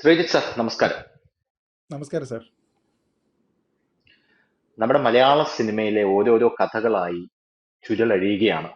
Sreejith sir നമസ്കാരം. നമസ്കാരം sir. നമ്മുടെ മലയാള സിനിമയിലെ ഓരോരോ കഥകളായി ചുരുളഴിയുകയാണ്.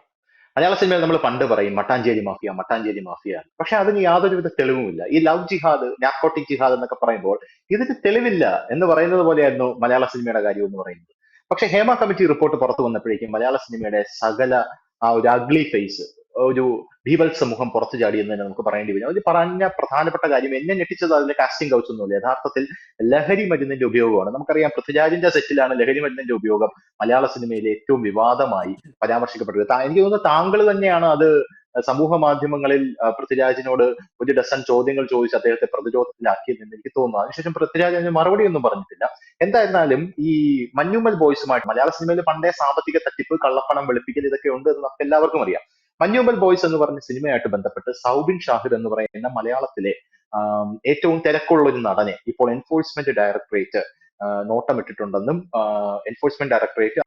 മലയാള സിനിമയിൽ നമ്മൾ പണ്ട് പറയും മട്ടാഞ്ചേരി മാഫിയ, മട്ടാഞ്ചേരി മാഫിയ. പക്ഷെ അതിന് യാതൊരുവിധ തെളിവുമില്ല. ഈ ലവ് ജിഹാദ്, നാർക്കോട്ടിക് ജിഹാദ് എന്നൊക്കെ പറയുമ്പോൾ ഇതിന് തെളിവില്ല എന്ന് പറയുന്നത് പോലെയായിരുന്നു മലയാള സിനിമയുടെ കാര്യം എന്ന് പറയുന്നത്. പക്ഷെ ഹേമ കമ്മിറ്റി റിപ്പോർട്ട് പുറത്തു വന്നപ്പോഴേക്കും മലയാള സിനിമയുടെ സകല ആ ഒരു അഗ്ലി ഫേസ്, ഒരു ബീഭത്സ മുഖം പുറത്തു ചാടി എന്ന് തന്നെ നമുക്ക് പറയേണ്ടി വരും. അതിൽ പറഞ്ഞ പ്രധാനപ്പെട്ട കാര്യം, എന്നെ ഞെട്ടിച്ചത് അതിലെ കാസ്റ്റിംഗ് കൗച്ച് ഒന്നുമില്ല. യഥാർത്ഥത്തിൽ ലഹരി മരുന്നിന്റെ ഉപയോഗമാണ്. നമുക്കറിയാം പൃഥ്വിരാജിന്റെ സെറ്റിലാണ് ലഹരി മരുന്നിന്റെ ഉപയോഗം മലയാള സിനിമയിലെ ഏറ്റവും വിവാദമായി പരാമർശിക്കപ്പെട്ടത്. എനിക്ക് തോന്നുന്നു താങ്കൾ തന്നെയാണ് അത് സമൂഹ മാധ്യമങ്ങളിൽ പൃഥ്വിരാജിനോട് ഒരു ഡസൻ ചോദ്യങ്ങൾ ചോദിച്ച് അദ്ദേഹത്തെ പ്രതിരോധത്തിലാക്കിയതെന്ന് എനിക്ക് തോന്നുന്നു. അതിനുശേഷം പൃഥ്വിരാജ് അതിന് മറുപടി ഒന്നും പറഞ്ഞിട്ടില്ല. എന്തായിരുന്നാലും ഈ മഞ്ഞുമ്മൽ ബോയ്സുമായിട്ട് മലയാള സിനിമയിൽ പണ്ടേ സാമ്പത്തിക തട്ടിപ്പ്, കള്ളപ്പണം വെളുപ്പിക്കൽ ഇതൊക്കെ ഉണ്ട് എന്ന് നമുക്ക് എല്ലാവർക്കും അറിയാം. മഞ്ഞുമ്മൽ ബോയ്സ് എന്ന് പറഞ്ഞ സിനിമയായിട്ട് ബന്ധപ്പെട്ട് സൗബിൻ ഷാഹിർ എന്ന് പറയുന്ന മലയാളത്തിലെ ഏറ്റവും തിരക്കുള്ള ഒരു നടനെ ഇപ്പോൾ എൻഫോഴ്സ്മെന്റ് ഡയറക്ടറേറ്റ് നോട്ടമിട്ടിട്ടുണ്ടെന്നും, എൻഫോഴ്സ്മെന്റ് ഡയറക്ടറേറ്റ്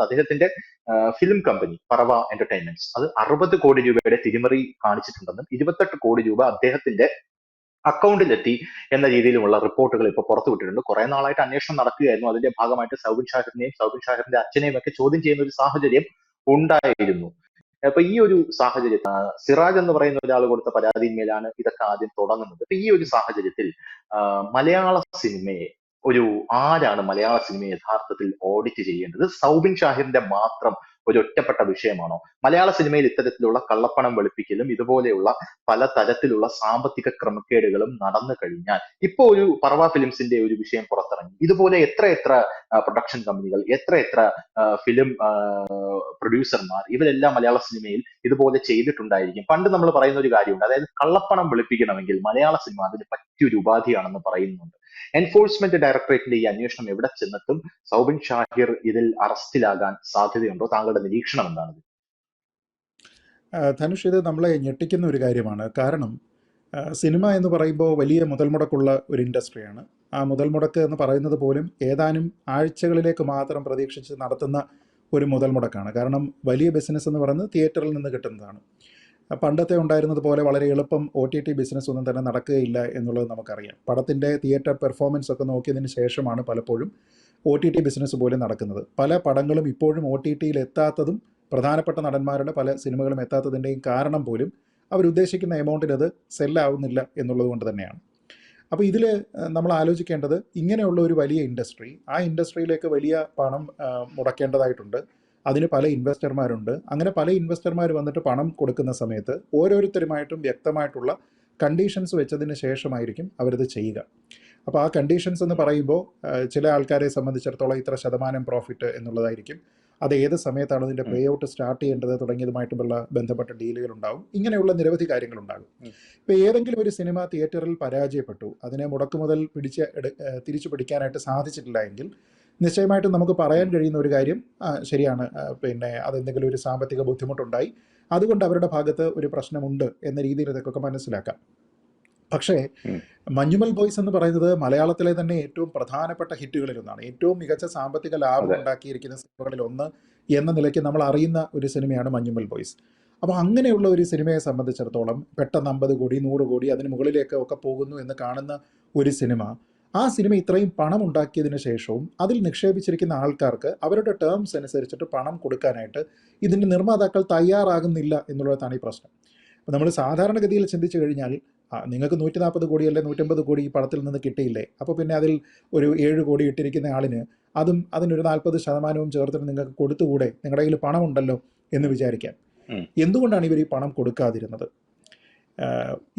അദ്ദേഹത്തിന്റെ ഫിലിം കമ്പനി പറവ എന്റർടൈൻമെന്റ്സ് അത് 60 കോടി രൂപയുടെ തിരിമറി കാണിച്ചിട്ടുണ്ടെന്നും 28 കോടി രൂപ അദ്ദേഹത്തിന്റെ അക്കൗണ്ടിലെത്തി എന്ന രീതിയിലുമുള്ള റിപ്പോർട്ടുകൾ ഇപ്പോൾ പുറത്തുവിട്ടിട്ടുണ്ട്. കുറെ നാളായിട്ട് അന്വേഷണം നടക്കുകയായിരുന്നു. അതിന്റെ ഭാഗമായിട്ട് സൗബിൻ ഷാഹിറിനെയും സൗബിൻ ഷാഹിറിന്റെ അച്ഛനെയും ഒക്കെ ചോദ്യം ചെയ്യുന്ന ഒരു സാഹചര്യം ഉണ്ടായിരുന്നു. അപ്പൊ ഈ ഒരു സാഹചര്യത്തിൽ സിറാജ് എന്ന് പറയുന്ന ഒരാൾ കൊടുത്ത പരാതിന്മേലാണ് ഇതൊക്കെ ആദ്യം തുടങ്ങുന്നത്. അപ്പൊ ഈ ഒരു സാഹചര്യത്തിൽ മലയാള സിനിമയെ ആരാണ് മലയാള സിനിമയെ യഥാർത്ഥത്തിൽ ഓഡിറ്റ് ചെയ്യേണ്ടത്? സൗബിൻ ഷാഹിറിന്റെ മാത്രം ഒരു ഒറ്റപ്പെട്ട വിഷയമാണോ? മലയാള സിനിമയിൽ ഇത്തരത്തിലുള്ള കള്ളപ്പണം വെളുപ്പിക്കലും ഇതുപോലെയുള്ള പല തരത്തിലുള്ള സാമ്പത്തിക ക്രമക്കേടുകളും നടന്നു കഴിഞ്ഞാൽ, ഇപ്പോ ഒരു പറവ ഫിലിംസിന്റെ ഒരു വിഷയം പുറത്തിറങ്ങി. ഇതുപോലെ എത്ര പ്രൊഡക്ഷൻ കമ്പനികൾ, എത്ര ഫിലിം പ്രൊഡ്യൂസർമാർ, ഇവരെല്ലാം മലയാള സിനിമയിൽ ഇതുപോലെ ചെയ്തിട്ടുണ്ടായിരിക്കും. പണ്ട് നമ്മൾ പറയുന്ന ഒരു കാര്യമുണ്ട്, അതായത് കള്ളപ്പണം വെളുപ്പിക്കണമെങ്കിൽ മലയാള സിനിമ അതിന് പറ്റിയൊരു ഉപാധിയാണെന്ന് പറയുന്നുണ്ട്. എൻഫോഴ്സ്മെന്റ് ഡയറക്ടറേറ്റിന്റെ ഈ അന്വേഷണം എവിടെ ചെന്നെത്തും? സൗബിൻ ഷാഹിർ ഇതിൽ അറസ്റ്റിലാകാൻ സാധ്യതയുണ്ടോ? താങ്കളുടെ നിരീക്ഷണം എന്താണ്? ധനുഷ്, ഇത് നമ്മളെ ഞെട്ടിക്കുന്ന ഒരു കാര്യമാണ്. കാരണം സിനിമ എന്ന് പറയുമ്പോൾ വലിയ മുതൽ മുടക്കുള്ള ഒരു ഇൻഡസ്ട്രിയാണ്. ആ മുതൽ മുടക്ക് എന്ന് പറയുന്നത് പോലും ഏതാനും ആഴ്ചകളിലേക്ക് മാത്രം പ്രതീക്ഷിച്ച് നടത്തുന്ന ഒരു മുതൽ മുടക്കാണ്. കാരണം വലിയ ബിസിനസ് എന്ന് പറയുന്നത് തിയേറ്ററിൽ നിന്ന് കിട്ടുന്നതാണ്. പണ്ടത്തെ ഉണ്ടായിരുന്നത് പോലെ വളരെ എളുപ്പം OTT ബിസിനസ് ഒന്നും തന്നെ നടക്കുകയില്ല എന്നുള്ളത് നമുക്കറിയാം. പടത്തിൻ്റെ തിയേറ്റർ പെർഫോമൻസ് ഒക്കെ നോക്കിയതിന് ശേഷമാണ് പലപ്പോഴും OTT ബിസിനസ് പോലും നടക്കുന്നത്. പല പടങ്ങളും ഇപ്പോഴും OTTയിൽ എത്താത്തതും പ്രധാനപ്പെട്ട നടന്മാരുടെ പല സിനിമകളും എത്താത്തതിൻ്റെയും കാരണം പോലും അവരുദ്ദേശിക്കുന്ന എമൗണ്ടിന് അത് സെല്ലാവുന്നില്ല എന്നുള്ളത് കൊണ്ട് തന്നെയാണ്. അപ്പോൾ ഇതിൽ നമ്മൾ ആലോചിക്കേണ്ടത്, ഇങ്ങനെയുള്ള ഒരു വലിയ ഇൻഡസ്ട്രി, ആ ഇൻഡസ്ട്രിയിലേക്ക് വലിയ പണം മുടക്കേണ്ടതായിട്ടുണ്ട്. അതിന് പല ഇൻവെസ്റ്റർമാരുണ്ട്. അങ്ങനെ പല ഇൻവെസ്റ്റർമാർ വന്നിട്ട് പണം കൊടുക്കുന്ന സമയത്ത് ഓരോരുത്തരുമായിട്ടും വ്യക്തമായിട്ടുള്ള കണ്ടീഷൻസ് വെച്ചതിന് ശേഷമായിരിക്കും അവരത് ചെയ്യുക. അപ്പോൾ ആ കണ്ടീഷൻസ് എന്ന് പറയുമ്പോൾ ചില ആൾക്കാരെ സംബന്ധിച്ചിടത്തോളം ഇത്ര ശതമാനം പ്രോഫിറ്റ് എന്നുള്ളതായിരിക്കും. അത് ഏത് സമയത്താണ് അതിൻ്റെ പേ ഔട്ട് സ്റ്റാർട്ട് ചെയ്യേണ്ടത് തുടങ്ങിയതുമായിട്ടുള്ള ബന്ധപ്പെട്ട ഡീലുകൾ ഉണ്ടാകും. ഇങ്ങനെയുള്ള നിരവധി കാര്യങ്ങളുണ്ടാകും. ഇപ്പോൾ ഏതെങ്കിലും ഒരു സിനിമ തിയേറ്ററിൽ പരാജയപ്പെട്ടു, അതിനെ മുടക്കുമുതൽ തിരിച്ചു പിടിക്കാനായിട്ട് സാധിച്ചിട്ടില്ല എങ്കിൽ നിശ്ചയമായിട്ടും നമുക്ക് പറയാൻ കഴിയുന്ന ഒരു കാര്യം, ശരിയാണ്, പിന്നെ അതെന്തെങ്കിലും ഒരു സാമ്പത്തിക ബുദ്ധിമുട്ടുണ്ടായി, അതുകൊണ്ട് അവരുടെ ഭാഗത്ത് ഒരു പ്രശ്നമുണ്ട് എന്ന രീതിയിൽ ഇതൊക്കെ മനസ്സിലാക്കാം. പക്ഷേ മഞ്ഞുമൽ ബോയ്സ് എന്ന് പറയുന്നത് മലയാളത്തിലെ തന്നെ ഏറ്റവും പ്രധാനപ്പെട്ട ഹിറ്റുകളിലൊന്നാണ്. ഏറ്റവും മികച്ച സാമ്പത്തിക ലാഭം ഉണ്ടാക്കിയിരിക്കുന്ന സിനിമകളിൽ ഒന്ന് എന്ന നിലയ്ക്ക് നമ്മൾ അറിയുന്ന ഒരു സിനിമയാണ് മഞ്ഞുമൽ ബോയ്സ്. അപ്പോൾ അങ്ങനെയുള്ള ഒരു സിനിമയെ സംബന്ധിച്ചിടത്തോളം പെട്ടെന്ന് 50 കോടി 100 കോടി അതിന് മുകളിലേക്ക് ഒക്കെ പോകുന്നു എന്ന് കാണുന്ന ഒരു സിനിമ, ആ സിനിമ ഇത്രയും പണം ഉണ്ടാക്കിയതിന് ശേഷവും അതിൽ നിക്ഷേപിച്ചിരിക്കുന്ന ആൾക്കാർക്ക് അവരുടെ ടേംസ് അനുസരിച്ചിട്ട് പണം കൊടുക്കാനായിട്ട് ഇതിൻ്റെ നിർമ്മാതാക്കൾ തയ്യാറാകുന്നില്ല എന്നുള്ളതാണ് ഈ പ്രശ്നം. അപ്പോൾ നമ്മൾ സാധാരണഗതിയിൽ ചിന്തിച്ചു കഴിഞ്ഞാൽ, നിങ്ങൾക്ക് 140 കോടി അല്ലെ 150 കോടി ഈ പടത്തിൽ നിന്ന് കിട്ടിയില്ലേ, അപ്പോൾ പിന്നെ അതിൽ ഒരു 7 കോടി ഇട്ടിരിക്കുന്ന ആളിന് അതിനൊരു 40% ചേർത്തിട്ട് നിങ്ങൾക്ക് കൊടുത്തുകൂടെ, നിങ്ങളുടെ കയ്യിൽ പണമുണ്ടല്ലോ എന്ന് വിചാരിക്കാം. എന്തുകൊണ്ടാണ് ഇവർ ഈ പണം കൊടുക്കാതിരുന്നത്?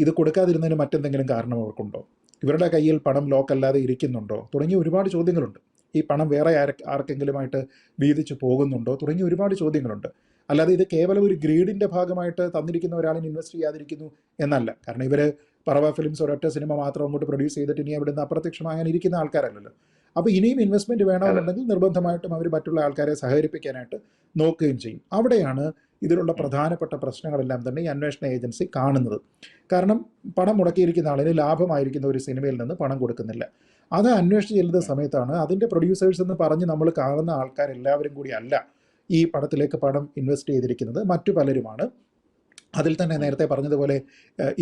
ഇത് കൊടുക്കാതിരുന്നതിന് മറ്റെന്തെങ്കിലും കാരണം അവർക്കുണ്ടോ? ഇവരുടെ കയ്യിൽ പണം ലോക്കല്ലാതെ ഇരിക്കുന്നുണ്ടോ? തുടങ്ങിയ ഒരുപാട് ചോദ്യങ്ങളുണ്ട്. ഈ പണം വേറെ ആർക്കെങ്കിലുമായിട്ട് വീതിച്ചു പോകുന്നുണ്ടോ? തുടങ്ങിയ ഒരുപാട് ചോദ്യങ്ങളുണ്ട്. അല്ലാതെ ഇത് കേവലം ഒരു ഗ്രീഡിൻ്റെ ഭാഗമായിട്ട് തന്നിരിക്കുന്ന ഒരാളിന് ഇൻവെസ്റ്റ് ചെയ്യാതിരിക്കുന്നു എന്നല്ല. കാരണം ഇവർ പറവ ഫിലിംസ് ഒരൊറ്റ സിനിമ മാത്രം അങ്ങോട്ട് പ്രൊഡ്യൂസ് ചെയ്തിട്ട് ഇനി അവിടെ നിന്ന് അപ്രത്യക്ഷമാകാൻ ഇരിക്കുന്ന ആൾക്കാരല്ലല്ലോ. അപ്പോൾ ഇനിയും ഇൻവെസ്റ്റ്മെൻറ്റ് വേണമെന്നുണ്ടെങ്കിൽ നിർബന്ധമായിട്ടും അവർ മറ്റുള്ള ആൾക്കാരെ സഹകരിപ്പിക്കാനായിട്ട് നോക്കുകയും ചെയ്യും. അവിടെയാണ് ഇതിലുള്ള പ്രധാനപ്പെട്ട പ്രശ്നങ്ങളെല്ലാം തന്നെ ഈ അന്വേഷണ ഏജൻസി കാണുന്നത്. കാരണം പണം മുടക്കിയിരിക്കുന്ന ആളിന് ലാഭമായിരിക്കുന്ന ഒരു സിനിമയിൽ നിന്ന് പണം കൊടുക്കുന്നില്ല. അത് അന്വേഷിച്ച് ചെല്ലുന്ന സമയത്താണ് അതിൻ്റെ പ്രൊഡ്യൂസേഴ്സ് എന്ന് പറഞ്ഞ് നമ്മൾ കാണുന്ന ആൾക്കാരെല്ലാവരും കൂടി അല്ല ഈ പടത്തിലേക്ക് പണം ഇൻവെസ്റ്റ് ചെയ്തിരിക്കുന്നത്, മറ്റു പലരുമാണ്. അതിൽ തന്നെ നേരത്തെ പറഞ്ഞതുപോലെ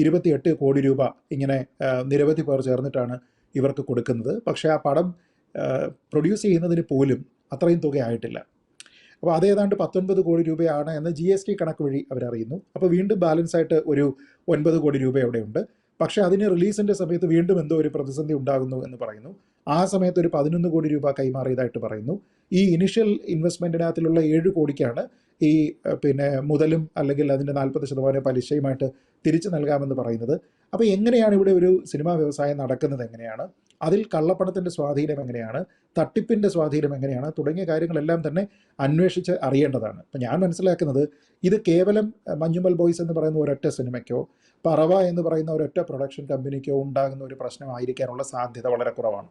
28 കോടി രൂപ ഇങ്ങനെ നിരവധി പേർ ചേർന്നിട്ടാണ് ഇവർക്ക് കൊടുക്കുന്നത്. പക്ഷേ ആ പടം പ്രൊഡ്യൂസ് ചെയ്യുന്നതിന് പോലും അത്രയും തുക ആയിട്ടില്ല. അപ്പോൾ അത് ഏതാണ്ട് 19 കോടി രൂപയാണ് എന്ന് GST കണക്ക് വഴി അവരറിയുന്നു. അപ്പോൾ വീണ്ടും ബാലൻസ് ആയിട്ട് ഒരു 9 കോടി രൂപ അവിടെയുണ്ട്. പക്ഷേ അതിന് റിലീസിൻ്റെ സമയത്ത് വീണ്ടും എന്തോ ഒരു പ്രതിസന്ധി ഉണ്ടാകുന്നു എന്ന് പറയുന്നു. ആ സമയത്ത് ഒരു 11 കോടി രൂപ കൈമാറിയതായിട്ട് പറയുന്നു. ഈ ഇനിഷ്യൽ ഇൻവെസ്റ്റ്മെൻറ്റിനകത്തിലുള്ള 7 കോടിക്കാണ് ഈ പിന്നെ മുതലും അല്ലെങ്കിൽ അതിൻ്റെ 40% പലിശയുമായിട്ട് തിരിച്ചു നൽകാമെന്ന് പറയുന്നത്. അപ്പോൾ എങ്ങനെയാണ് ഇവിടെ ഒരു സിനിമാ വ്യവസായം നടക്കുന്നത്, എങ്ങനെയാണ് അതിൽ കള്ളപ്പണത്തിൻ്റെ സ്വാധീനം എങ്ങനെയാണ്, തട്ടിപ്പിൻ്റെ സ്വാധീനം എങ്ങനെയാണ് തുടങ്ങിയ കാര്യങ്ങളെല്ലാം തന്നെ അന്വേഷിച്ച് അറിയേണ്ടതാണ്. അപ്പം ഞാൻ മനസ്സിലാക്കുന്നത് ഇത് കേവലം മഞ്ഞുമൽ ബോയ്സ് എന്ന് പറയുന്ന ഒരൊറ്റ സിനിമയ്ക്കോ പറവ എന്ന് പറയുന്ന ഒരൊറ്റ പ്രൊഡക്ഷൻ കമ്പനിക്കോ ഉണ്ടാകുന്ന ഒരു പ്രശ്നമായിരിക്കാനുള്ള സാധ്യത വളരെ കുറവാണ്.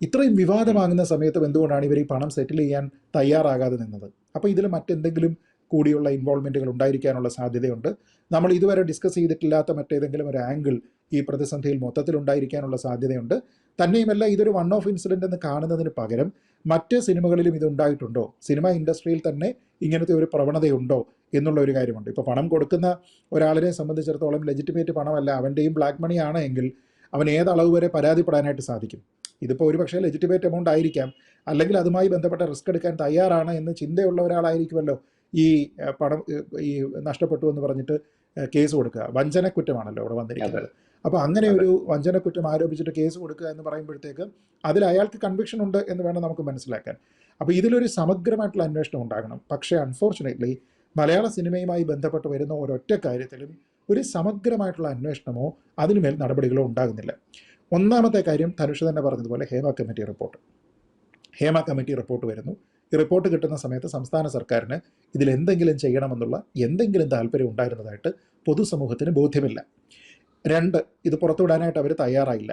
ഇത്രയും വിവാദമാകുന്ന സമയത്തും എന്തുകൊണ്ടാണ് ഇവർ ഈ പണം സെറ്റിൽ ചെയ്യാൻ തയ്യാറാകാതെ നിന്നത്? അപ്പോൾ ഇതിൽ മറ്റെന്തെങ്കിലും കൂടിയുള്ള ഇൻവോൾവ്മെൻറ്റുകൾ ഉണ്ടായിരിക്കാനുള്ള സാധ്യതയുണ്ട്. നമ്മൾ ഇതുവരെ ഡിസ്കസ് ചെയ്തിട്ടില്ലാത്ത മറ്റേതെങ്കിലും ഒരു ആംഗിൾ ഈ പ്രതിസന്ധിയിൽ മൊത്തത്തിൽ ഉണ്ടായിരിക്കാനുള്ള സാധ്യതയുണ്ട്. തന്നെയുമല്ല, ഇതൊരു വൺ ഓഫ് ഇൻസിഡൻ്റ് എന്ന് കാണുന്നതിന് പകരം മറ്റ് സിനിമകളിലും ഇത് ഉണ്ടായിട്ടുണ്ടോ, സിനിമ ഇൻഡസ്ട്രിയിൽ തന്നെ ഇങ്ങനത്തെ ഒരു പ്രവണതയുണ്ടോ എന്നുള്ള ഒരു കാര്യമുണ്ട്. ഇപ്പോൾ പണം കൊടുക്കുന്ന ഒരാളിനെ സംബന്ധിച്ചിടത്തോളം ലെജിറ്റിമേറ്റ് പണമല്ല, അവൻ്റെയും ബ്ലാക്ക് മണി ആണ് എങ്കിൽ അവൻ ഏതളവ് വരെ പരാതിപ്പെടാനായിട്ട് സാധിക്കും. ഇതിപ്പോൾ ഒരു പക്ഷേ ലെജിറ്റിമേറ്റ് എമൗണ്ട് ആയിരിക്കാം, അല്ലെങ്കിൽ അതുമായി ബന്ധപ്പെട്ട റിസ്ക് എടുക്കാൻ തയ്യാറാണ് എന്ന് ചിന്തയുള്ള ഒരാളായിരിക്കുമല്ലോ ഈ പണം ഈ നഷ്ടപ്പെട്ടു എന്ന് പറഞ്ഞിട്ട് കേസ് കൊടുക്കുക. വഞ്ചനക്കുറ്റമാണല്ലോ അവിടെ വന്നിരിക്കുന്നത്. അപ്പോൾ അങ്ങനെ ഒരു വഞ്ചനക്കുറ്റം ആരോപിച്ചിട്ട് കേസ് കൊടുക്കുക എന്ന് പറയുമ്പോഴത്തേക്ക് അതിൽ അയാൾക്ക് കൺവിക്ഷൻ ഉണ്ട് എന്ന് വേണം നമുക്ക് മനസ്സിലാക്കാൻ. അപ്പോൾ ഇതിലൊരു സമഗ്രമായിട്ടുള്ള അന്വേഷണം ഉണ്ടാകണം. പക്ഷേ അൺഫോർച്ചുനേറ്റ്ലി മലയാള സിനിമയുമായി ബന്ധപ്പെട്ട് വരുന്ന ഒരൊറ്റ കാര്യത്തിലും ഒരു സമഗ്രമായിട്ടുള്ള അന്വേഷണമോ അതിനുമേൽ നടപടികളോ ഉണ്ടാകുന്നില്ല. ഒന്നാമത്തെ കാര്യം ധനുഷ് തന്നെ പറഞ്ഞതുപോലെ ഹേമ കമ്മിറ്റി റിപ്പോർട്ട് വരുന്നു. ഈ റിപ്പോർട്ട് കിട്ടുന്ന സമയത്ത് സംസ്ഥാന സർക്കാരിന് ഇതിലെന്തെങ്കിലും ചെയ്യണമെന്നുള്ള എന്തെങ്കിലും താല്പര്യം ഉണ്ടായിരുന്നതായിട്ട് പൊതുസമൂഹത്തിന് ബോധ്യമില്ല. 2, ഇത് പുറത്തുവിടാനായിട്ട് അവർ തയ്യാറായില്ല.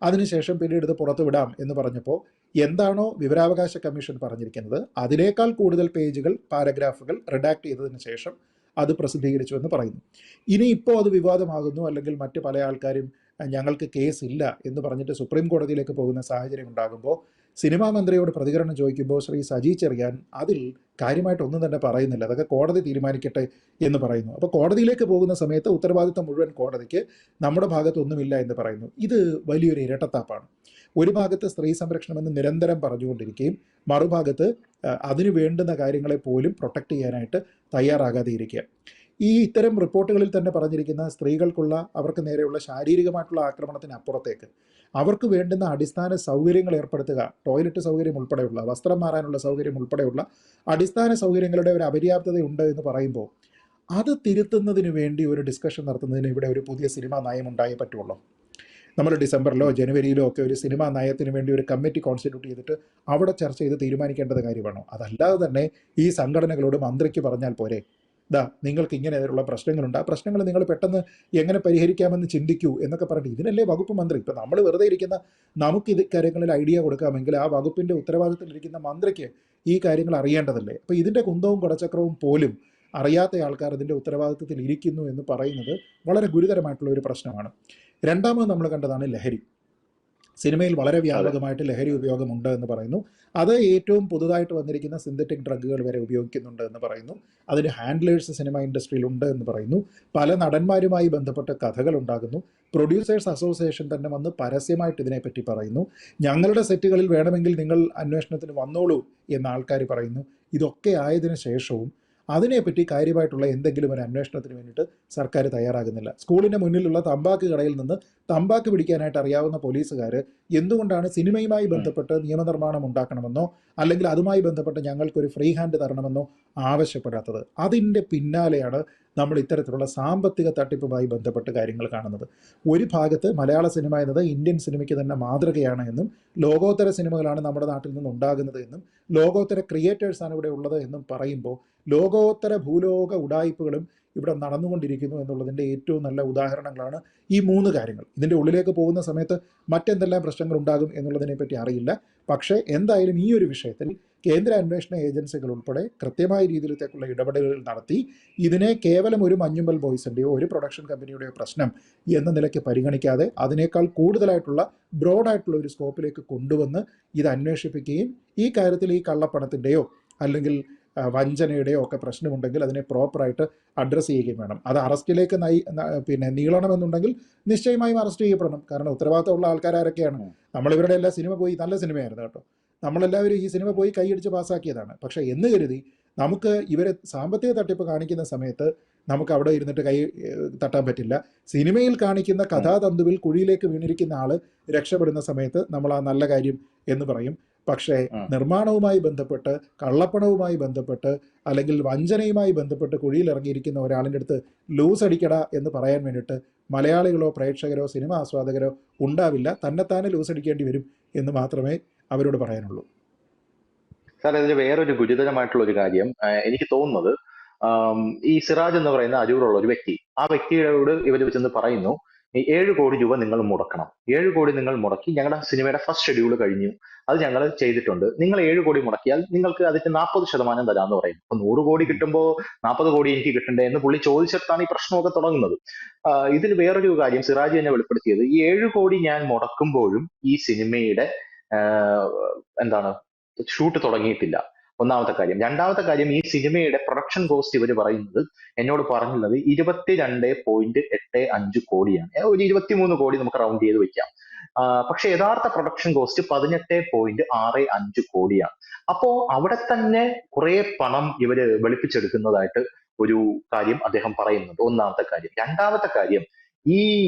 അതിനുശേഷം പിന്നീട് ഇത് പുറത്തുവിടാം എന്ന് പറഞ്ഞപ്പോൾ എന്താണോ വിവരാവകാശ കമ്മീഷൻ പറഞ്ഞിരിക്കുന്നത് അതിനേക്കാൾ കൂടുതൽ പേജുകൾ, പാരഗ്രാഫുകൾ റിഡാക്ട് ചെയ്തതിന് ശേഷം അത് പ്രസിദ്ധീകരിച്ചു എന്ന് പറയുന്നു. ഇനിയിപ്പോൾ അത് വിവാദമാകുന്നു, അല്ലെങ്കിൽ മറ്റ് പല ആൾക്കാരും ഞങ്ങൾക്ക് കേസ് ഇല്ല എന്ന് പറഞ്ഞിട്ട് സുപ്രീം കോടതിയിലേക്ക് പോകുന്ന സാഹചര്യം ഉണ്ടാകുമ്പോൾ സിനിമാ മന്ത്രിയോട് പ്രതികരണം ചോദിക്കുമ്പോൾ ശ്രീ സജി ചെറിയാൻ അതിൽ കാര്യമായിട്ടൊന്നും തന്നെ പറയുന്നില്ല, അതൊക്കെ കോടതി തീരുമാനിക്കട്ടെ എന്ന് പറയുന്നു. അപ്പോൾ കോടതിയിലേക്ക് പോകുന്ന സമയത്ത് ഉത്തരവാദിത്തം മുഴുവൻ കോടതിക്ക്, നമ്മുടെ ഭാഗത്തൊന്നുമില്ല എന്ന് പറയുന്നു. ഇത് വലിയൊരു ഇരട്ടത്താപ്പാണ്. ഒരു ഭാഗത്ത് സ്ത്രീ സംരക്ഷണമെന്ന് നിരന്തരം പറഞ്ഞുകൊണ്ടിരിക്കുകയും മറുഭാഗത്ത് അതിനു വേണ്ടുന്ന കാര്യങ്ങളെ പോലും പ്രൊട്ടക്റ്റ് ചെയ്യാനായിട്ട് തയ്യാറാകാതെ ഇരിക്കുക. ഈ ഇത്തരം റിപ്പോർട്ടുകളിൽ തന്നെ പറഞ്ഞിരിക്കുന്ന സ്ത്രീകൾക്കുള്ള അവർക്ക് നേരെയുള്ള ശാരീരികമായിട്ടുള്ള ആക്രമണത്തിന് അപ്പുറത്തേക്ക് അവർക്ക് വേണ്ടുന്ന അടിസ്ഥാന സൗകര്യങ്ങൾ ഏർപ്പെടുത്തുക, ടോയ്ലറ്റ് സൗകര്യം ഉൾപ്പെടെയുള്ള, വസ്ത്രം മാറാനുള്ള സൗകര്യം ഉൾപ്പെടെയുള്ള അടിസ്ഥാന സൗകര്യങ്ങളുടെ ഒരു അപര്യാപ്തതയുണ്ട് എന്ന് പറയുമ്പോൾ അത് തിരുത്തുന്നതിന് വേണ്ടി ഒരു ഡിസ്കഷൻ നടത്തുന്നതിന് ഇവിടെ ഒരു പുതിയ സിനിമാ നയം ഉണ്ടായേ പറ്റുള്ളൂ. നമ്മൾ ഡിസംബറിലോ ജനുവരിയിലോ ഒക്കെ ഒരു സിനിമാ നയത്തിന് വേണ്ടി ഒരു കമ്മിറ്റി കോൺസ്റ്റിറ്റ്യൂട്ട് ചെയ്തിട്ട് അവിടെ ചർച്ച ചെയ്ത് തീരുമാനിക്കേണ്ടത് കാര്യമാണോ? അതല്ലാതെ തന്നെ ഈ സംഘടനകളോട് മന്ത്രിക്ക് പറഞ്ഞാൽ പോരെ, നിങ്ങൾക്ക് ഇങ്ങനെയുള്ള പ്രശ്നങ്ങളുണ്ട്, ആ പ്രശ്നങ്ങൾ നിങ്ങൾ പെട്ടെന്ന് എങ്ങനെ പരിഹരിക്കാമെന്ന് ചിന്തിക്കൂ എന്നൊക്കെ പറഞ്ഞിട്ട് ഇതിനല്ലേ വകുപ്പ് മന്ത്രി. ഇപ്പോൾ നമ്മൾ വെറുതെ ഇരിക്കുന്ന നമുക്ക് ഇത് കാര്യങ്ങളിൽ ഐഡിയ കൊടുക്കാമെങ്കിൽ ആ വകുപ്പിൻ്റെ ഉത്തരവാദിത്തത്തിലിരിക്കുന്ന മന്ത്രിക്ക് ഈ കാര്യങ്ങൾ അറിയേണ്ടതല്ലേ? അപ്പോൾ ഇതിൻ്റെ കുന്തവും കുടച്ചക്രവും പോലും അറിയാത്ത ആൾക്കാർ ഇതിൻ്റെ ഉത്തരവാദിത്തത്തിൽ ഇരിക്കുന്നു എന്ന് പറയുന്നത് വളരെ ഗുരുതരമായിട്ടുള്ള ഒരു പ്രശ്നമാണ്. രണ്ടാമത് നമ്മൾ കണ്ടതാണ് ലഹരി. സിനിമയിൽ വളരെ വ്യാപകമായിട്ട് ലഹരി ഉപയോഗമുണ്ട് എന്ന് പറയുന്നു. അത് ഏറ്റവും പുതുതായിട്ട് വന്നിരിക്കുന്ന സിന്തറ്റിക് ഡ്രഗുകൾ വരെ ഉപയോഗിക്കുന്നുണ്ട് എന്ന് പറയുന്നു. അതിന് ഹാൻഡ്ലേഴ്സ് സിനിമ ഇൻഡസ്ട്രിയിൽ ഉണ്ട് എന്ന് പറയുന്നു. പല നടന്മാരുമായി ബന്ധപ്പെട്ട കഥകൾ ഉണ്ടാകുന്നു. പ്രൊഡ്യൂസേഴ്സ് അസോസിയേഷൻ തന്നെ വന്ന് പരസ്യമായിട്ട് ഇതിനെപ്പറ്റി പറയുന്നു. ഞങ്ങളുടെ സെറ്റുകളിൽ വേണമെങ്കിൽ നിങ്ങൾ അന്വേഷണത്തിന് വന്നോളൂ എന്ന് ആൾക്കാർ പറയുന്നു. ഇതൊക്കെ ആയതിനു ശേഷവും അതിനെപ്പറ്റി കാര്യമായിട്ടുള്ള എന്തെങ്കിലും ഒരു അന്വേഷണത്തിന് വേണ്ടിയിട്ട് സർക്കാർ തയ്യാറാകുന്നില്ല. സ്കൂളിൻ്റെ മുന്നിലുള്ള തമ്പാക്ക് കടയിൽ നിന്ന് തമ്പാക്ക് പിടിക്കാനായിട്ട് അറിയാവുന്ന പോലീസുകാർ എന്തുകൊണ്ടാണ് സിനിമയുമായി ബന്ധപ്പെട്ട് നിയമനിർമ്മാണം ഉണ്ടാക്കണമെന്നോ അല്ലെങ്കിൽ അതുമായി ബന്ധപ്പെട്ട് ഞങ്ങൾക്കൊരു ഫ്രീ ഹാൻഡ് തരണമെന്നോ ആവശ്യപ്പെടാത്തത്? അതിൻ്റെ പിന്നാലെയാണ് നമ്മൾ ഇത്തരത്തിലുള്ള സാമ്പത്തിക തട്ടിപ്പുമായി ബന്ധപ്പെട്ട് കാര്യങ്ങൾ കാണുന്നത്. ഒരു ഭാഗത്ത് മലയാള സിനിമ എന്നത് ഇന്ത്യൻ സിനിമയ്ക്ക് തന്നെ മാതൃകയാണ് എന്നും ലോകോത്തര സിനിമകളാണ് നമ്മുടെ നാട്ടിൽ നിന്ന് ഉണ്ടാകുന്നത് എന്നും ലോകോത്തര ക്രിയേറ്റേഴ്സാണ് ഇവിടെ ഉള്ളത് എന്നും പറയുമ്പോൾ ലോകോത്തര ഭൂലോക ഉഡായിപ്പുകളും ഇവിടെ നടന്നുകൊണ്ടിരിക്കുന്നു എന്നുള്ളതിൻ്റെ ഏറ്റവും നല്ല ഉദാഹരണങ്ങളാണ് ഈ 3 കാര്യങ്ങൾ. ഇതിൻ്റെ ഉള്ളിലേക്ക് പോകുന്ന സമയത്ത് മറ്റെന്തെല്ലാം പ്രശ്നങ്ങൾ ഉണ്ടാകും എന്നുള്ളതിനെപ്പറ്റി അറിയില്ല. പക്ഷേ എന്തായാലും ഈ ഒരു വിഷയത്തിൽ കേന്ദ്ര അന്വേഷണ ഏജൻസികൾ ഉൾപ്പെടെ കൃത്യമായ രീതിയിലേക്കുള്ള ഇടപെടലുകൾ നടത്തി ഇതിനെ കേവലം ഒരു മഞ്ഞുമൽ ബോയ്സിൻ്റെയോ ഒരു പ്രൊഡക്ഷൻ കമ്പനിയുടെയോ പ്രശ്നം എന്ന നിലയ്ക്ക് പരിഗണിക്കാതെ അതിനേക്കാൾ കൂടുതലായിട്ടുള്ള ബ്രോഡായിട്ടുള്ള ഒരു സ്കോപ്പിലേക്ക് കൊണ്ടുവന്ന് ഇത് അന്വേഷിപ്പിക്കുകയും ഈ കാര്യത്തിൽ ഈ കള്ളപ്പണത്തിൻ്റെയോ അല്ലെങ്കിൽ വഞ്ചനയുടെയോ ഒക്കെ പ്രശ്നമുണ്ടെങ്കിൽ അതിനെ പ്രോപ്പറായിട്ട് അഡ്രസ്സ് ചെയ്യുകയും വേണം. അത് അറസ്റ്റിലേക്ക് പിന്നെ നീളണമെന്നുണ്ടെങ്കിൽ നിശ്ചയമായും അറസ്റ്റ് ചെയ്യപ്പെടണം. കാരണം ഉത്തരവാദിത്തമുള്ള ആൾക്കാരൊക്കെയാണ്. നമ്മളിവരുടെ എല്ലാ സിനിമ പോയി നല്ല സിനിമയായിരുന്നു കേട്ടോ, നമ്മളെല്ലാവരും ഈ സിനിമ പോയി കൈയടിച്ച് പാസ്സാക്കിയതാണ്. പക്ഷേ എന്ന് കരുതി നമുക്ക് ഇവരെ സാമ്പത്തിക തട്ടിപ്പ് കാണിക്കുന്ന സമയത്ത് നമുക്ക് അവിടെ ഇരുന്നിട്ട് കൈ തട്ടാൻ പറ്റില്ല. സിനിമയിൽ കാണിക്കുന്ന കഥാതന്തുവിൽ കുഴിയിലേക്ക് വീണിരിക്കുന്ന ആൾ രക്ഷപ്പെടുന്ന സമയത്ത് നമ്മൾ ആ നല്ല കാര്യം എന്ന് പറയും. പക്ഷേ നിർമ്മാണവുമായി ബന്ധപ്പെട്ട്, കള്ളപ്പണവുമായി ബന്ധപ്പെട്ട്, അല്ലെങ്കിൽ വഞ്ചനയുമായി ബന്ധപ്പെട്ട് കുഴിയിൽ ഇറങ്ങിയിരിക്കുന്ന ഒരാളിൻ്റെ അടുത്ത് ലൂസ് അടിക്കടാ എന്ന് പറയാൻ വേണ്ടിയിട്ട് മലയാളികളോ പ്രേക്ഷകരോ സിനിമ ആസ്വാദകരോ ഉണ്ടാവില്ല. തന്നെത്താനെ ലൂസ് അടിക്കേണ്ടി വരും എന്ന് മാത്രമേ അവരോട് പറയാനുള്ളൂ. സാർ, ഇതിന് വേറൊരു ഗുരുതരമായിട്ടുള്ള ഒരു കാര്യം എനിക്ക് തോന്നുന്നത്, ഈ സിറാജ് എന്ന് പറയുന്ന അരൂറുള്ള ഒരു വ്യക്തി, ആ വ്യക്തിയോട് ഇവർ ചെന്ന് പറയുന്നു, ഈ 7 കോടി രൂപ നിങ്ങൾ മുടക്കണം, 7 കോടി നിങ്ങൾ മുടക്കി, ഞങ്ങളുടെ സിനിമയുടെ ഫസ്റ്റ് ഷെഡ്യൂൾ കഴിഞ്ഞു, അത് ഞങ്ങൾ ചെയ്തിട്ടുണ്ട്, നിങ്ങൾ 7 കോടി മുടക്കിയാൽ നിങ്ങൾക്ക് അതിന്റെ 40% തരാമെന്ന് പറയും. അപ്പൊ 100 കോടി കിട്ടുമ്പോൾ 40 കോടി എനിക്ക് കിട്ടണ്ടേ എന്ന് പുള്ളി ചോദിച്ചിട്ടാണ് ഈ പ്രശ്നമൊക്കെ തുടങ്ങുന്നത്. ഇതിൽ വേറൊരു കാര്യം സിറാജ് തന്നെ വെളിപ്പെടുത്തിയത്, ഈ 7 കോടി ഞാൻ മുടക്കുമ്പോഴും ഈ സിനിമയുടെ എന്താണ് ഷൂട്ട് തുടങ്ങിയിട്ടില്ല, ഒന്നാമത്തെ കാര്യം. രണ്ടാമത്തെ കാര്യം, ഈ സിനിമയുടെ പ്രൊഡക്ഷൻ കോസ്റ്റ് ഇവർ പറയുന്നത്, എന്നോട് പറഞ്ഞുള്ളത് 22.85 കോടിയാണ്. ഒരു 23 കോടി നമുക്ക് റൗണ്ട് ചെയ്ത് വെക്കാം. പക്ഷെ യഥാർത്ഥ പ്രൊഡക്ഷൻ കോസ്റ്റ് 18.65 കോടിയാണ്. അപ്പോ അവിടെ തന്നെ കുറെ പണം ഇവര് വെളുപ്പിച്ചെടുക്കുന്നതായിട്ട് ഒരു കാര്യം അദ്ദേഹം പറയുന്നുണ്ട്, ഒന്നാമത്തെ കാര്യം. രണ്ടാമത്തെ കാര്യം, ഈ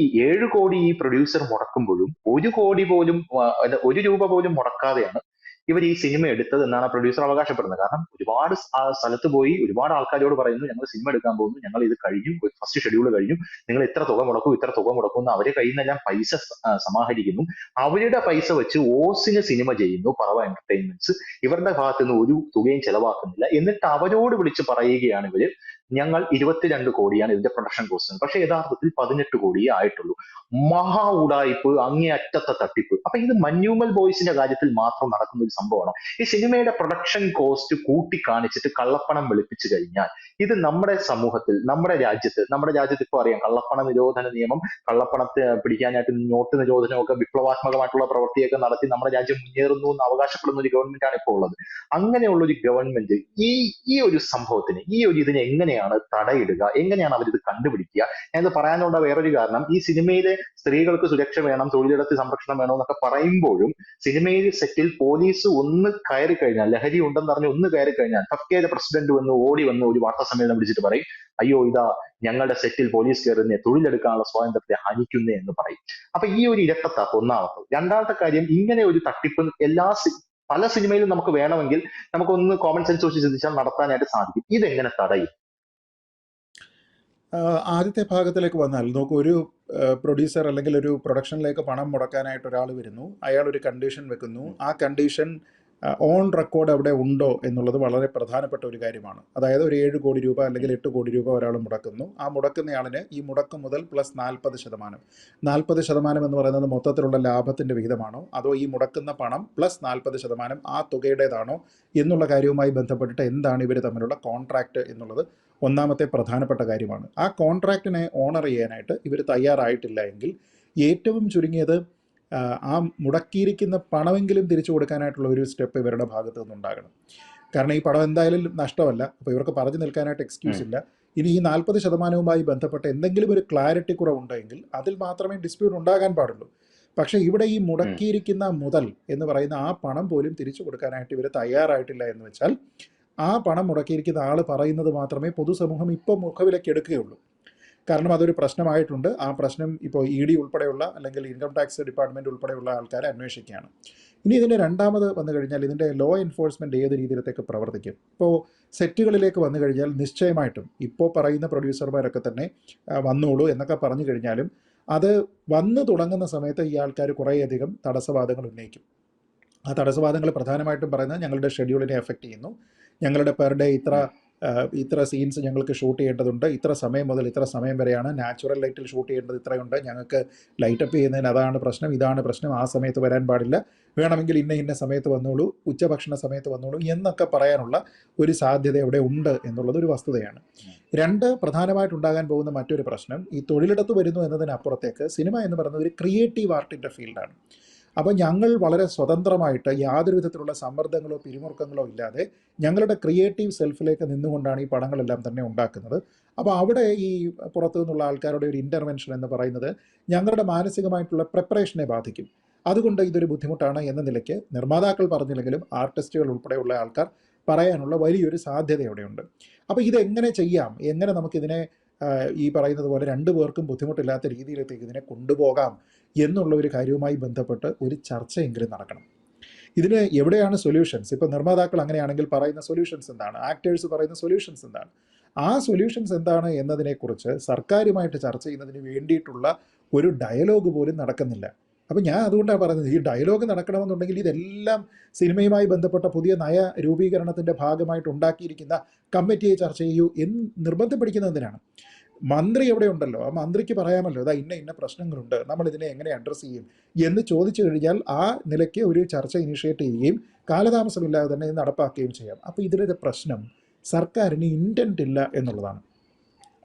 7 കോടി ഈ പ്രൊഡ്യൂസർ മുടക്കുമ്പോഴും 1 കോടി പോലും 1 രൂപ പോലും മുടക്കാതെയാണ് ഇവർ ഈ സിനിമ എടുത്തത് എന്നാണ് പ്രൊഡ്യൂസർ അവകാശപ്പെടുന്നത്. കാരണം ഒരുപാട് സ്ഥലത്ത് പോയി ഒരുപാട് ആൾക്കാരോട് പറയുന്നു, ഞങ്ങൾ സിനിമ എടുക്കാൻ പോകുന്നു, ഞങ്ങൾ ഇത് കഴിഞ്ഞു, ഫസ്റ്റ് ഷെഡ്യൂൾ കഴിഞ്ഞു, നിങ്ങൾ ഇത്ര തുക മുടക്കും, ഇത്ര തുക മുടക്കും എന്ന് അവരെ കയ്യിൽ നിന്നെല്ലാം പൈസ സമാഹരിക്കുന്നു. അവരുടെ പൈസ വെച്ച് ഓസിന് സിനിമ ചെയ്യുന്നു പറവ എന്റർടൈൻമെന്റ്സ്. ഇവരുടെ ഭാഗത്ത് നിന്ന് ഒരു തുകയും ചെലവാക്കുന്നില്ല. എന്നിട്ട് അവരോട് വിളിച്ച് പറയുകയാണ് ഇവര്, ഞങ്ങൾ 22 കോടിയാണ് ഇതിന്റെ പ്രൊഡക്ഷൻ കോസ്റ്റ്. പക്ഷെ യഥാർത്ഥത്തിൽ 18 കോടിയേ ആയിട്ടുള്ളൂ. മഹാ ഉടായിപ്പ്, അങ്ങേയറ്റത്തെ തട്ടിപ്പ്. അപ്പൊ ഇത് മഞ്ഞൂമൽ ബോയ്സിന്റെ കാര്യത്തിൽ മാത്രം നടക്കുന്ന ഒരു സംഭവമാണ്. ഈ സിനിമയുടെ പ്രൊഡക്ഷൻ കോസ്റ്റ് കൂട്ടി കാണിച്ചിട്ട് കള്ളപ്പണം വെളുപ്പിച്ചു കഴിഞ്ഞാൽ ഇത് നമ്മുടെ സമൂഹത്തിൽ, നമ്മുടെ രാജ്യത്ത് ഇപ്പൊ അറിയാം, കള്ളപ്പണ നിരോധന നിയമം, കള്ളപ്പണത്തെ പിടിക്കാനായിട്ട് നോട്ട് നിരോധനമൊക്കെ വിപ്ലവാത്മകമായിട്ടുള്ള പ്രവൃത്തിയൊക്കെ നടത്തി നമ്മുടെ രാജ്യം മുന്നേറുന്നു എന്ന് അവകാശപ്പെടുന്ന ഒരു ഗവൺമെന്റ് ആണ് ഇപ്പോൾ ഉള്ളത്. അങ്ങനെയുള്ള ഒരു ഗവൺമെന്റ് ഈ ഒരു സംഭവത്തിന്, ഈ ഒരു ഇതിനെ എങ്ങനെയാണ് തടയിടുക, എങ്ങനെയാണ് അവരിത് കണ്ടുപിടിക്കുക? ഞാനിത് പറയാനുള്ള വേറൊരു കാരണം, ഈ സിനിമയിലെ സ്ത്രീകൾക്ക് സുരക്ഷ വേണം, തൊഴിലിടത്ത് സംരക്ഷണം വേണം എന്നൊക്കെ പറയുമ്പോഴും സിനിമയിൽ സെറ്റിൽ പോലീസ് ഒന്ന് കയറി കഴിഞ്ഞാൽ, ലഹരി ഉണ്ടെന്ന് പറഞ്ഞ് ഒന്ന് കയറി കഴിഞ്ഞാൽ, ഫക്കേയുടെ പ്രസിഡന്റ് ഓടി വന്ന് ഒരു വാർത്താ സമ്മേളനം വിളിച്ചിട്ട് പറയും, അയ്യോ ഇതാ ഞങ്ങളുടെ സെറ്റിൽ പോലീസ് കയറുന്നേ തൊഴിലെടുക്കാനുള്ള സ്വാതന്ത്ര്യത്തെ ഹനിക്കുന്നേ എന്ന് പറയും. അപ്പൊ ഈ ഒരു ഇരട്ടത്താപ്പ് ഒന്നാമത്തെ. രണ്ടാമത്തെ കാര്യം, ഇങ്ങനെ ഒരു തട്ടിപ്പ് പല സിനിമയിലും നമുക്ക് വേണമെങ്കിൽ നമുക്കൊന്ന് കോമൺ സെൻസ് വെച്ച് ചിന്തിച്ചാൽ നടത്താനായിട്ട് സാധിക്കും. ഇതെങ്ങനെ തടയും? ആദ്യത്തെ ഭാഗത്തിലേക്ക് വന്നാൽ നോക്കൂ, ഒരു പ്രൊഡ്യൂസർ അല്ലെങ്കിൽ ഒരു പ്രൊഡക്ഷനിലേക്ക് പണം മുടക്കാനായിട്ട് ഒരാൾ വരുന്നു, അയാൾ ഒരു കണ്ടീഷൻ വെക്കുന്നു. ആ കണ്ടീഷൻ ഓൺ റെക്കോർഡ് അവിടെ ഉണ്ടോ എന്നുള്ളത് വളരെ പ്രധാനപ്പെട്ട ഒരു കാര്യമാണ്. അതായത് ഒരു 7 കോടി രൂപ അല്ലെങ്കിൽ 8 കോടി രൂപ ഒരാൾ മുടക്കുന്നു. ആ മുടക്കുന്നയാളിന് ഈ മുടക്ക് മുതൽ പ്ലസ് 40%. 40% എന്ന് പറയുന്നത് മൊത്തത്തിലുള്ള ലാഭത്തിൻ്റെ വിഹിതമാണോ, അതോ ഈ മുടക്കുന്ന പണം പ്ലസ് 40% ആ തുകയുടേതാണോ എന്നുള്ള കാര്യവുമായി ബന്ധപ്പെട്ടിട്ട് എന്താണ് ഇവർ തമ്മിലുള്ള കോൺട്രാക്റ്റ് എന്നുള്ളത് ഒന്നാമത്തെ പ്രധാനപ്പെട്ട കാര്യമാണ്. ആ കോൺട്രാക്റ്റിനെ ഓണർ ചെയ്യാനായിട്ട് ഇവർ തയ്യാറായിട്ടില്ല എങ്കിൽ ഏറ്റവും ചുരുങ്ങിയത് ആ മുടക്കിയിരിക്കുന്ന പണമെങ്കിലും തിരിച്ചു കൊടുക്കാനായിട്ടുള്ള ഒരു സ്റ്റെപ്പ് ഇവരുടെ ഭാഗത്ത് നിന്നുണ്ടാകണം. കാരണം ഈ പണം എന്തായാലും നഷ്ടമല്ല, അപ്പോൾ ഇവർക്ക് പറഞ്ഞു നിൽക്കാനായിട്ട് എക്സ്ക്യൂസ് ഇല്ല. ഇനി ഈ 40%വുമായി ബന്ധപ്പെട്ട് എന്തെങ്കിലും ഒരു ക്ലാരിറ്റി കുറവുണ്ടെങ്കിൽ അതിൽ മാത്രമേ ഡിസ്പ്യൂട്ട് ഉണ്ടാകാൻ പാടുള്ളൂ. പക്ഷേ ഇവിടെ ഈ മുടക്കിയിരിക്കുന്ന മുതൽ എന്ന് പറയുന്ന ആ പണം പോലും തിരിച്ചു കൊടുക്കാനായിട്ട് ഇവർ തയ്യാറായിട്ടില്ല എന്ന് വെച്ചാൽ ആ പണം മുടക്കിയിരിക്കുന്ന ആൾ പറയുന്നത് മാത്രമേ പൊതുസമൂഹം ഇപ്പോൾ മുഖവിലേക്ക് എടുക്കുകയുള്ളൂ. കാരണം അതൊരു പ്രശ്നമായിട്ടുണ്ട്. ആ പ്രശ്നം ഇപ്പോൾ ED ഉൾപ്പെടെയുള്ള അല്ലെങ്കിൽ ഇൻകം ടാക്സ് ഡിപ്പാർട്ട്മെൻറ്റ് ഉൾപ്പെടെയുള്ള ആൾക്കാരെ അന്വേഷിക്കുകയാണ്. ഇനി ഇതിൻ്റെ രണ്ടാമത് വന്നു കഴിഞ്ഞാൽ ഇതിൻ്റെ ലോ എൻഫോഴ്സ്മെൻറ്റ് ഏത് രീതിയിലത്തേക്ക് പ്രവർത്തിക്കും. ഇപ്പോൾ സെറ്റുകളിലേക്ക് വന്നു കഴിഞ്ഞാൽ നിശ്ചയമായിട്ടും ഇപ്പോൾ പറയുന്ന പ്രൊഡ്യൂസർമാരൊക്കെ തന്നെ വന്നോളൂ എന്നൊക്കെ പറഞ്ഞു കഴിഞ്ഞാലും അത് വന്നു തുടങ്ങുന്ന സമയത്ത് ഈ ആൾക്കാർ കുറേയധികം തടസ്സവാദങ്ങൾ ഉന്നയിക്കും. ആ തടസ്സവാദങ്ങൾ പ്രധാനമായിട്ടും പറയുന്നത് ഞങ്ങളുടെ ഷെഡ്യൂളിനെ എഫക്റ്റ് ചെയ്യുന്നു, ഞങ്ങളുടെ പെർ ഡേ ഇത്ര സീൻസ് ഞങ്ങൾക്ക് ഷൂട്ട് ചെയ്യേണ്ടതുണ്ട്, ഇത്ര സമയം മുതൽ ഇത്ര സമയം വരെയാണ്, നാച്ചുറൽ ലൈറ്റിൽ ഷൂട്ട് ചെയ്യേണ്ടത് ഇത്രയുണ്ട്, ഞങ്ങൾക്ക് ലൈറ്റപ്പ് ചെയ്യുന്നതിന് അതാണ് പ്രശ്നം, ഇതാണ് പ്രശ്നം, ആ സമയത്ത് വരാൻ പാടില്ല, വേണമെങ്കിൽ ഇന്ന സമയത്ത് വന്നോളൂ, ഉച്ചഭക്ഷണ സമയത്ത് വന്നോളൂ എന്നൊക്കെ പറയാനുള്ള ഒരു സാധ്യത അവിടെ ഉണ്ട് എന്നുള്ളത് ഒരു വസ്തുതയാണ്. രണ്ട്, പ്രധാനമായിട്ടുണ്ടാകാൻ പോകുന്ന മറ്റൊരു പ്രശ്നം, ഈ തൊഴിലിടത്ത് വരുന്നു എന്നതിനപ്പുറത്തേക്ക് സിനിമ എന്ന് പറയുന്നത് ഒരു ക്രിയേറ്റീവ് ആർട്ടിൻ്റെ ഫീൽഡാണ്. അപ്പോൾ ഞങ്ങൾ വളരെ സ്വതന്ത്രമായിട്ട് യാതൊരു വിധത്തിലുള്ള സമ്മർദ്ദങ്ങളോ പിരിമുറുക്കങ്ങളോ ഇല്ലാതെ ഞങ്ങളുടെ ക്രിയേറ്റീവ് സെൽഫിലേക്ക് നിന്നുകൊണ്ടാണ് ഈ പടങ്ങളെല്ലാം തന്നെ ഉണ്ടാക്കുന്നത്. അപ്പോൾ അവിടെ ഈ പുറത്തു നിന്നുള്ള ആൾക്കാരുടെ ഒരു ഇൻ്റർവെൻഷൻ എന്ന് പറയുന്നത് ഞങ്ങളുടെ മാനസികമായിട്ടുള്ള പ്രിപ്പറേഷനെ ബാധിക്കും. അതുകൊണ്ട് ഇതൊരു ബുദ്ധിമുട്ടാണ് എന്ന നിലയ്ക്ക് നിർമ്മാതാക്കൾ പറഞ്ഞില്ലെങ്കിലും ആർട്ടിസ്റ്റുകൾ ഉൾപ്പെടെയുള്ള ആൾക്കാർ പറയാനുള്ള വലിയൊരു സാധ്യത അവിടെയുണ്ട്. അപ്പോൾ ഇതെങ്ങനെ ചെയ്യാം, എങ്ങനെ നമുക്കിതിനെ ഈ പറയുന്നത് പോലെ രണ്ടു പേർക്കും ബുദ്ധിമുട്ടില്ലാത്ത രീതിയിലേക്ക് ഇതിനെ കൊണ്ടുപോകാം എന്നുള്ള ഒരു കാര്യവുമായി ബന്ധപ്പെട്ട് ഒരു ചർച്ചയെങ്കിലും നടക്കണം. ഇതിന് എവിടെയാണ് സൊല്യൂഷൻസ്? ഇപ്പോൾ നിർമ്മാതാക്കൾ അങ്ങനെയാണെങ്കിൽ പറയുന്ന സൊല്യൂഷൻസ് എന്താണ്, ആക്ടേഴ്സ് പറയുന്ന സൊല്യൂഷൻസ് എന്താണ്? ആ സൊല്യൂഷൻസ് എന്താണ് എന്നതിനെക്കുറിച്ച് സർക്കാരുമായിട്ട് ചർച്ച ചെയ്യുന്നതിന് വേണ്ടിയിട്ടുള്ള ഒരു ഡയലോഗ് പോലും നടക്കുന്നില്ല. അപ്പം ഞാൻ അതുകൊണ്ടാണ് പറയുന്നത്, ഈ ഡയലോഗ് നടക്കണമെന്നുണ്ടെങ്കിൽ ഇതെല്ലാം സിനിമയുമായി ബന്ധപ്പെട്ട പുതിയ നയ രൂപീകരണത്തിൻ്റെ ഭാഗമായിട്ട് ഉണ്ടാക്കിയിരിക്കുന്ന കമ്മിറ്റിയെ ചർച്ച ചെയ്യൂ എന്ന് നിർബന്ധം പിടിക്കുന്നതിനാണ്. മന്ത്രി എവിടെ ഉണ്ടല്ലോ, ആ മന്ത്രിക്ക് പറയാമല്ലോ ഇതാ ഇന്ന പ്രശ്നങ്ങളുണ്ട്, നമ്മൾ ഇതിനെ എങ്ങനെ അഡ്രസ്സ് ചെയ്യും എന്ന് ചോദിച്ചു കഴിഞ്ഞാൽ ആ നിലയ്ക്ക് ഒരു ചർച്ച ഇനിഷ്യേറ്റ് ചെയ്യുകയും കാലതാമസമില്ലാതെ തന്നെ ഇത് നടപ്പാക്കുകയും ചെയ്യാം. അപ്പോൾ ഇതിലൊരു പ്രശ്നം സർക്കാരിന് ഇൻറ്റൻറ്റ് ഇല്ല എന്നുള്ളതാണ്.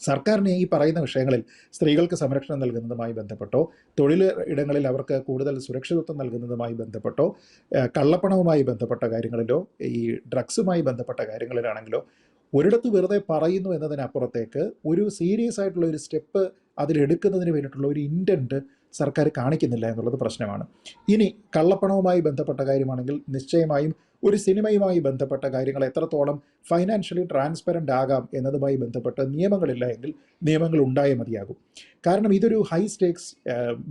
സർക്കാരിന് ഈ പറയുന്ന വിഷയങ്ങളിൽ സ്ത്രീകൾക്ക് സംരക്ഷണം നൽകുന്നതുമായി ബന്ധപ്പെട്ടോ, തൊഴിൽ ഇടങ്ങളിൽ അവർക്ക് കൂടുതൽ സുരക്ഷിതത്വം നൽകുന്നതുമായി ബന്ധപ്പെട്ടോ, കള്ളപ്പണവുമായി ബന്ധപ്പെട്ട കാര്യങ്ങളിലോ ഈ ഡ്രഗ്സുമായി ബന്ധപ്പെട്ട കാര്യങ്ങളിലാണെങ്കിലോ ഒരിടത്ത് വെറുതെ പറയുന്നു എന്നതിനപ്പുറത്തേക്ക് ഒരു സീരിയസ് ആയിട്ടുള്ള ഒരു സ്റ്റെപ്പ് അതിലെടുക്കുന്നതിന് വേണ്ടിയിട്ടുള്ള ഒരു ഇൻറ്റൻറ്റ് സർക്കാർ കാണിക്കുന്നില്ല എന്നുള്ളത് പ്രശ്നമാണ്. ഇനി കള്ളപ്പണവുമായി ബന്ധപ്പെട്ട കാര്യമാണെങ്കിൽ നിശ്ചയമായും ഒരു സിനിമയുമായി ബന്ധപ്പെട്ട കാര്യങ്ങൾ എത്രത്തോളം ഫൈനാൻഷ്യലി ട്രാൻസ്പെറൻ്റ് ആകാം എന്നതുമായി ബന്ധപ്പെട്ട് നിയമങ്ങളില്ല എങ്കിൽ നിയമങ്ങൾ ഉണ്ടായേ മതിയാകും. കാരണം ഇതൊരു ഹൈ സ്റ്റേക്സ്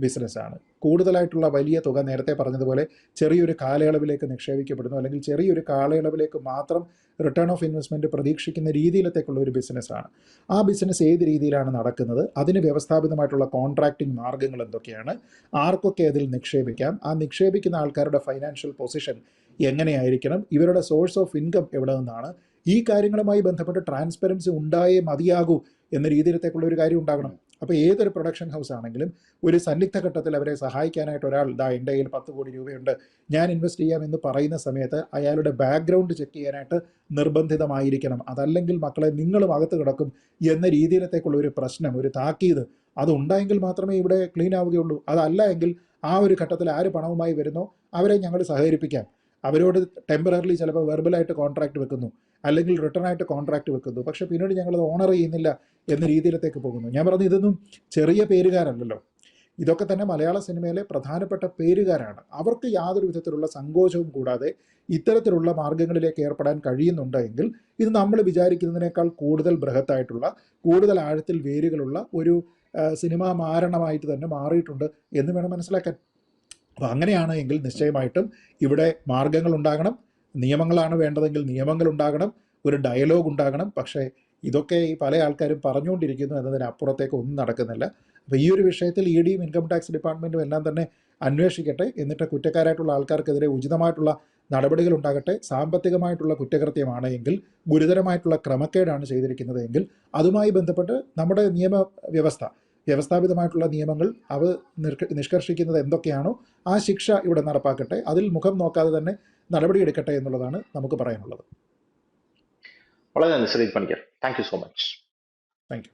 ബിസിനസ്സാണ്. കൂടുതലായിട്ടുള്ള വലിയ തുക നേരത്തെ പറഞ്ഞതുപോലെ ചെറിയൊരു കാലയളവിലേക്ക് നിക്ഷേപിക്കപ്പെടുന്നു, അല്ലെങ്കിൽ ചെറിയൊരു കാലയളവിലേക്ക് മാത്രം റിട്ടേൺ ഓഫ് ഇൻവെസ്റ്റ്മെൻറ്റ് പ്രതീക്ഷിക്കുന്ന രീതിയിലത്തേക്കുള്ള ഒരു ബിസിനസ്സാണ്. ആ ബിസിനസ് ഏത് രീതിയിലാണ് നടക്കുന്നത്, അതിന് വ്യവസ്ഥാപിതമായിട്ടുള്ള കോൺട്രാക്റ്റിംഗ് മാർഗ്ഗങ്ങൾ എന്തൊക്കെയാണ്, ആർക്കൊക്കെ അതിൽ നിക്ഷേപിക്കാം, ആ നിക്ഷേപിക്കുന്ന ആൾക്കാരുടെ ഫൈനാൻഷ്യൽ പൊസിഷൻ എങ്ങനെയായിരിക്കണം, ഇവരുടെ സോഴ്സ് ഓഫ് ഇൻകം എവിടെ നിന്നാണ്, ഈ കാര്യങ്ങളുമായി ബന്ധപ്പെട്ട് ട്രാൻസ്പെറൻസി ഉണ്ടായേ മതിയാകൂ എന്ന രീതിയിലത്തേക്കുള്ള ഒരു കാര്യം ഉണ്ടാകണം. അപ്പോൾ ഏതൊരു പ്രൊഡക്ഷൻ ഹൗസ് ആണെങ്കിലും ഒരു സന്നിഗ്ധ ഘട്ടത്തിൽ അവരെ സഹായിക്കാനായിട്ട് ഒരാൾ എൻ്റെ കയ്യിൽ 10 കോടി രൂപയുണ്ട്, ഞാൻ ഇൻവെസ്റ്റ് ചെയ്യാം എന്ന് പറയുന്ന സമയത്ത് അയാളുടെ ബാക്ക്ഗ്രൗണ്ട് ചെക്ക് ചെയ്യാനായിട്ട് നിർബന്ധിതമായിരിക്കണം. അതല്ലെങ്കിൽ മക്കളെ നിങ്ങളും അകത്ത് കിടക്കും എന്ന രീതിയിലത്തേക്കുള്ള ഒരു പ്രശ്നം, ഒരു താക്കീത് അതുണ്ടായെങ്കിൽ മാത്രമേ ഇവിടെ ക്ലീൻ ആവുകയുള്ളൂ. അതല്ല എങ്കിൽ ആ ഒരു ഘട്ടത്തിൽ ആര് പണവുമായി വരുന്നോ അവരെ ഞങ്ങൾ സഹകരിപ്പിക്കാം, അവരോട് ടെമ്പററിലി ചിലപ്പോൾ വെർബലായിട്ട് കോൺട്രാക്ട് വെക്കുന്നു, അല്ലെങ്കിൽ റിട്ടേൺ ആയിട്ട് കോൺട്രാക്ട് വെക്കുന്നു, പക്ഷേ പിന്നീട് ഞങ്ങളത് ഓണർ ചെയ്യുന്നില്ല എന്ന രീതിയിലത്തേക്ക് പോകുന്നു. ഞാൻ പറഞ്ഞു ഇതൊന്നും ചെറിയ പേരുകാരല്ലല്ലോ, ഇതൊക്കെ തന്നെ മലയാള സിനിമയിലെ പ്രധാനപ്പെട്ട പേരുകാരാണ്. അവർക്ക് യാതൊരു വിധത്തിലുള്ള സങ്കോചവും കൂടാതെ ഇത്തരത്തിലുള്ള മാർഗ്ഗങ്ങളിലേക്ക് ഏർപ്പെടാൻ കഴിയുന്നുണ്ടെങ്കിൽ ഇത് നമ്മൾ വിചാരിക്കുന്നതിനേക്കാൾ കൂടുതൽ ബൃഹത്തായിട്ടുള്ള, കൂടുതൽ ആഴത്തിൽ വേരുകളുള്ള ഒരു സിനിമാ മാരണമായിട്ട് തന്നെ മാറിയിട്ടുണ്ട് എന്ന് വേണം മനസ്സിലാക്കാൻ. അപ്പോൾ അങ്ങനെയാണ് എങ്കിൽ നിശ്ചയമായിട്ടും ഇവിടെ മാർഗ്ഗങ്ങൾ ഉണ്ടാകണം, നിയമങ്ങളാണ് വേണ്ടതെങ്കിൽ നിയമങ്ങൾ ഉണ്ടാകണം, ഒരു ഡയലോഗ് ഉണ്ടാകണം. പക്ഷേ ഇതൊക്കെ ഈ പല ആൾക്കാരും പറഞ്ഞുകൊണ്ടിരിക്കുന്നു എന്നതിനപ്പുറത്തേക്ക് ഒന്നും നടക്കുന്നില്ല. അപ്പോൾ ഈ ഒരു വിഷയത്തിൽ EDയും ഇൻകം ടാക്സ് ഡിപ്പാർട്ട്മെൻറ്റും എല്ലാം തന്നെ അന്വേഷിക്കട്ടെ. എന്നിട്ട് കുറ്റക്കാരായിട്ടുള്ള ആൾക്കാർക്കെതിരെ ഉചിതമായിട്ടുള്ള നടപടികൾ ഉണ്ടാകട്ടെ. സാമ്പത്തികമായിട്ടുള്ള കുറ്റകൃത്യമാണ് എങ്കിൽ, ഗുരുതരമായിട്ടുള്ള ക്രമക്കേടാണ് ചെയ്തിരിക്കുന്നത് എങ്കിൽ അതുമായി ബന്ധപ്പെട്ട് നമ്മുടെ വ്യവസ്ഥാപിതമായിട്ടുള്ള നിയമങ്ങൾ അവ നിഷ്കർഷിക്കുന്നത് എന്തൊക്കെയാണോ ആ ശിക്ഷ ഇവിടെ നടപ്പാക്കട്ടെ. അതിൽ മുഖം നോക്കാതെ തന്നെ നടപടിയെടുക്കട്ടെ എന്നുള്ളതാണ് നമുക്ക് പറയാനുള്ളത്. വളരെ നന്ദി Shri Panicker. Thank you so much. Thank you.